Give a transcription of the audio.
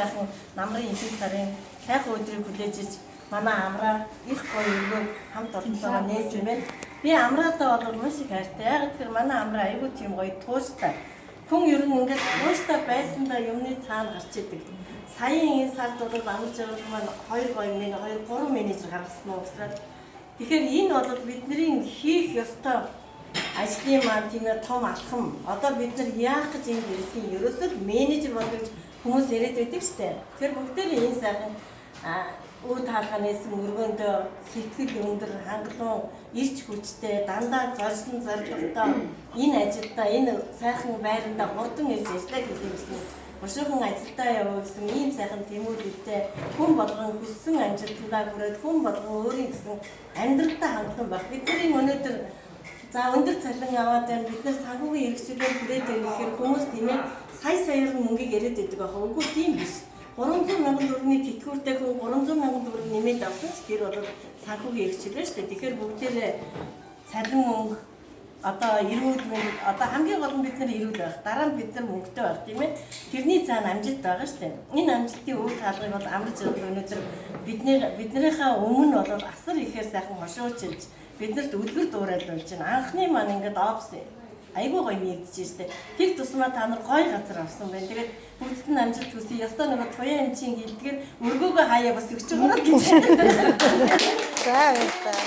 сайхан намрын ихэнх сарын сайхан өдрийг хүлээж иж манай амраа их гоё өргөө хамт олонтойгоо нээсэн байна. Би амраатаа бол маш их хайртай. Яг тэгэхээр манай амраа айгүй тийм гоё тууштай. Хүн ер нь ингээд тууштай байсандаа юмны цаана гарч идэг. Саяын энэ сард бол амарч байгаа маань 3 менежер гаргасан уу гэсэн. Тэгэхээр энэ бол бидний хийх ёстой ажлын маань тийм том алхам. Одоо бид нар яах гэж энд ирсэн ерөөсөө менежер бол гэж хүмүүс яриад байдаг шүү дээ. Тэгэхээр бүгдээрээ энэ сайхан үе таалганаас өргөндөө сэтгэл өндөр хангалуун ирч хүчтэй дандаа зорьсон зорилготой энэ ажилдаа энэ сайхан байранда хурдан ирж ажиллах гэсэн бушуухан ажилдаа яваа гэсэн ийм сайхан тэмүүлэлтэй хүн болгон хүссэн амжилтандаа хүрээд хүн болгон өөрийн гэсэн амьдралдаа хангалуун байх. Бидний өнөөдөр за өндөр цалин аваад байна. Бид нар санхүүгийн хэрэгцээгээр хүрээд ирэх гэхээр хүмүүс тийм ээ саяар мөнгөийг яриад байдаг байх. Үгүй тийм биш. 300 мянган төгрөгийн тэтгэвртэй хүн 300 мянган төгрөг нэмээд авсан ч тэр бол санхүүгийн хэрэгцээ шүү дээ. Тэгэхээр бүгдээрээ цалин мөнгө одоо эрүүл мэнд одоо хамгийн гол нь бид нар эрүүл байх. Дараа нь бид нар мөнгөтэй байх тийм ээ. Тэрний цаана амжилт байгаа шүү дээ. Энэ амжилтын үе хаалгыг бол амарч өнөөдөр биднийхээ өмнө бол асар ихээр сайхан хошуучилж биднэрт үлгэр дуурайд болж байна. Анхны маань ингээд опс айгүй гоё нэгдэж штэ. Тэр тусмаа та нар гоё газар авсан байна. Тэгээд бүгд нь амжилт хүсье. Ёстой нэг туяа эмчийн гэлдгэр өргөөгөө хаяа бас өгч байгаа гэж. За баярлалаа.